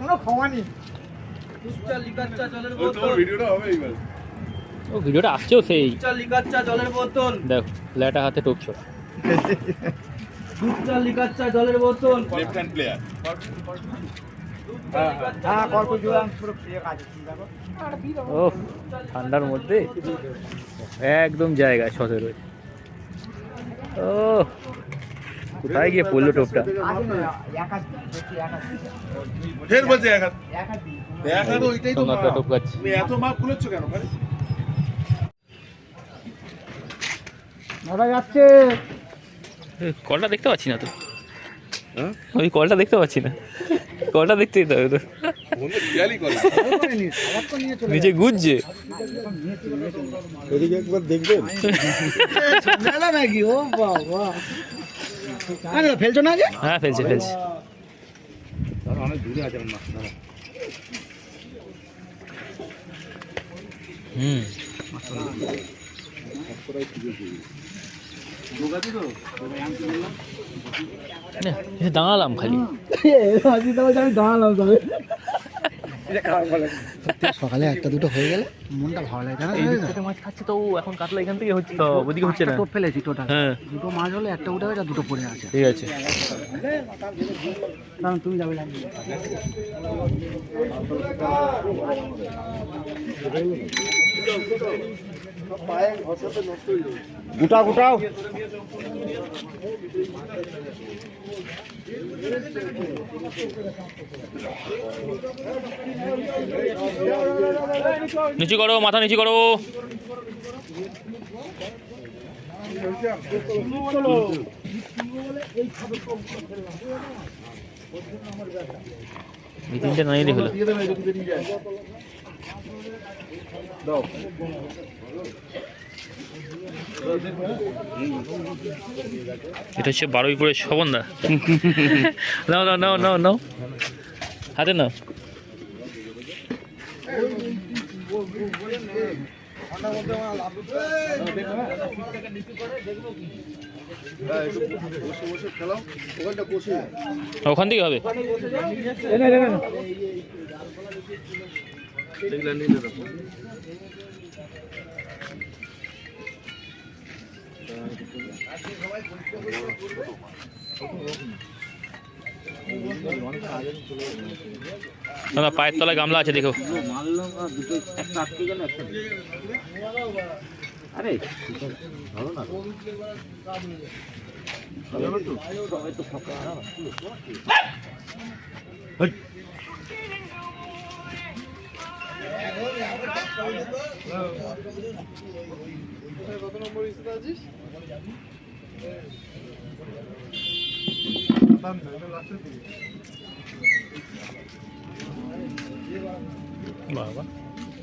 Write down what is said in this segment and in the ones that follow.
কোনো ক্ষমা নেই। ও ভিডিওটা আসছেও সেই জলের বোতল দেখো ল্যাটা হাতে টুকছো জলের বোতল লেফট হ্যান্ড প্লেয়ার। হ্যাঁ কল করে দিলাম পুরো ফ্রি কাজ দেখো। ও ঠান্ডার মধ্যে একদম জায়গায় 17 ও কোথায় গিয়ে পড়লো টোপটা ফের বলছে এক হাত। এক হাত দিই। এক হাত ওইটাই তো সোনারটা মাপ। টোপকাচ্ছে তুমি এত মাপ খুলেছো কেন ভাই? দাদা যাচ্ছে। কলটা দেখতে পাচ্ছি না তো হ্যাঁ? ওই কলটা দেখতে পাচ্ছি না কলটা দেখতে দিতে হবে তো বন্ধু খেয়ালই করে। আবার তো নিয়ে চলে নিচে গুজছে এদিকে একবার দেখবেন। গেল নাকি? ও বাবা, আরে ফেলছো না যে? হ্যাঁ ফেলছে অনেক দূরে আছে আমার মাছ। হুম দাঁড়ালাম খালি আমি দাঁড়ালাম তবে সকালে একটা দুটো হয়ে গেলে মনটা ভালো লাগে জানো। এই দিক থেকে মাছ খাচ্ছে তো ও এখন কাতলা এখান থেকে হচ্ছে তো ওদিকে হচ্ছে না টোপ ফেলেছি টোটাল। হ্যাঁ দুটো মাছ হলে একটা উঠে গেছে আর দুটো পড়ে আছে। ঠিক আছে কারণ তুমি যাবে লাগবে। গোটা গোটাও। নিচু করো মাথা নিচু করো এই তিনটে নাই দেখলো এটা হচ্ছে বারুইপুরের শোভনদা নাও নাও নাও নাও নাও হাতে নাও ওখান থেকে হবে না পায়ের তলায় গামলা আছে দেখো আরে কত নম্বর ইস্তা আছিস? বাবা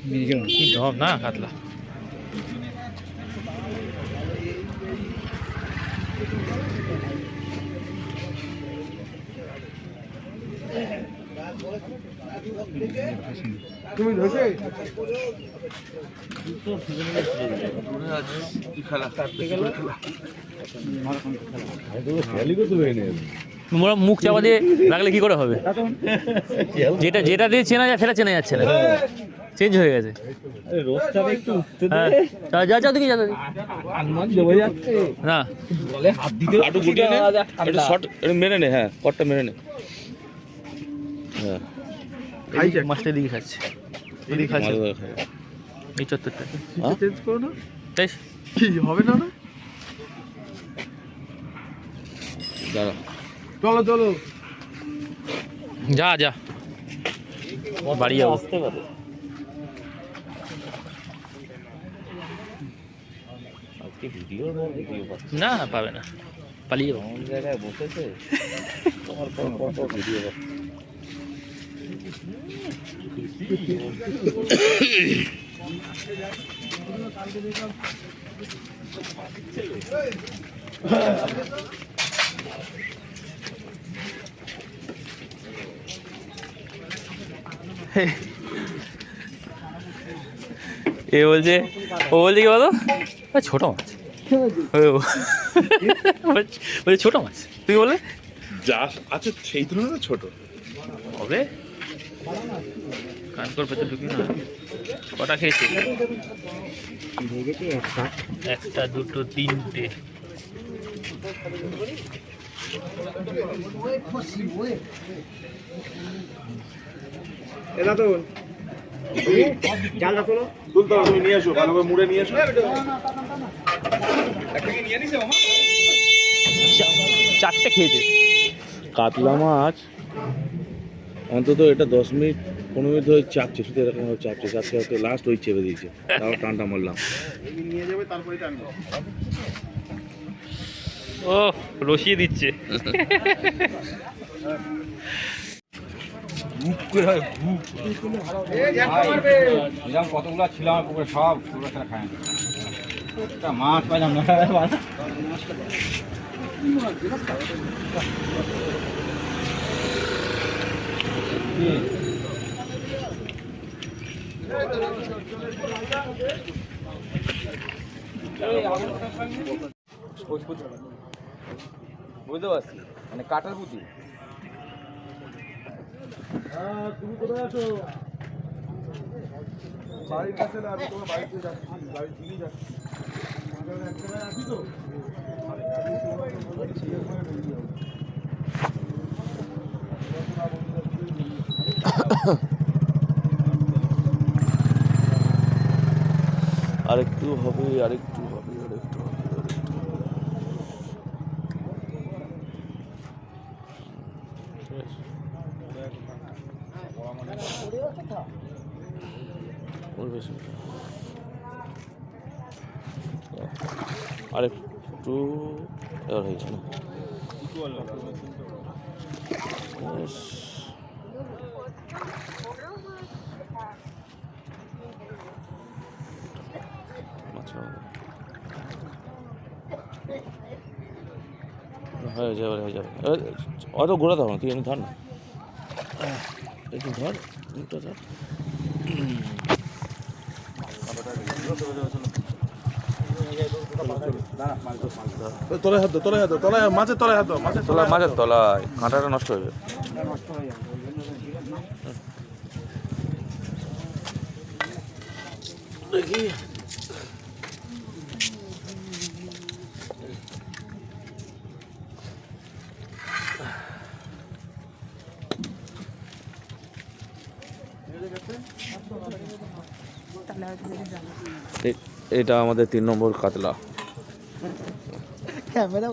কি ঢপ না কাতলা তুমি ধরছে? তোমরা মুখ চাপা দিয়ে রাখলে কি করে হবে যেটা যেটা দিয়ে চেনা যায় সেটা চেনা যাচ্ছে না চেঞ্জ হয়ে গেছে হ্যাঁ যা যা দেখি যা দেখি না একটু গুটিয়ে নে, একটু শর্ট একটু মেরে নে। হ্যাঁ কটটা মেরে নে। হ্যাঁ মাছটা দিকে খাচ্ছে ওদিকে খাচ্ছে এই চত্বরটা চেঞ্জ করো না? তাই কি হবে না? দাঁড়া চলো চলো। যা যা বাড়ি যাবো আসতে পারে। আজকে ভিডিও পাচ্ছে না পাবে না পালিয়ে যাবো কোন জায়গায় বসেছে তোমার পর ভিডিও পাচ্ছে। এ বলছে ও বলছে কি বলো ছোট মাছ বলছে ছোট মাছ তুই বলে যা আছে সেই তুলনায় ছোট হবে কাজ কর পেতে ঢুকি না। কটা খেয়েছে? একটা, দুটো, তিনটে। এটা তো জালটা তোলো। তুলতে হবে, তুমি নিয়ে এসো, ভালো করে মুড়ে নিয়ে এসো। চারটে খেয়েছে। কাতলা মাছ অন্তত এটা 10 মিনিট 15 মিনিট ধরে চাপছে, শুধু এরকম ভাবে চাপছে, চাপতে চাপতে লাস্ট ওই চেপে দিয়েছে, তারপর টানটা মারলাম। নিয়ে যাবে তারপরে টানবো। ও রসিয়ে দিচ্ছে। কতগুলো ছিল আমার পুকুরে সব খায় মাছ পাইলাম না। বুঝতে পারছি, মানে কাটার পুঁতি। তুমি কোথায় আছো? বাড়ির কাছে না, আমি তোমার বাড়িতে যাচ্ছি, বাড়ির দিকেই যাচ্ছি। এক জায়গায় আছি তো। আরেকটু হবে, আরেকটু হবে, আরেকটু হবে, আরেকটু হবে। ওর বেশি না। আরেকটু এবার হয়েছে না? ব্যাস। হয়ে যাবে, হয়ে যাবে। অত ঘোরা দাও না, তুই এমনি ধর না, একটু ধর, মুখটা ধর। তলায় হাত দাও, তলায় হাত দাও, তলায় মাছের তলায় হাত দাও, মাছের তলায়। মাছের তলায় কাঁটাটা নষ্ট হয়ে যাবে। দেখি এটা আমাদের 3 নম্বর কাতলা। ক্যামেরা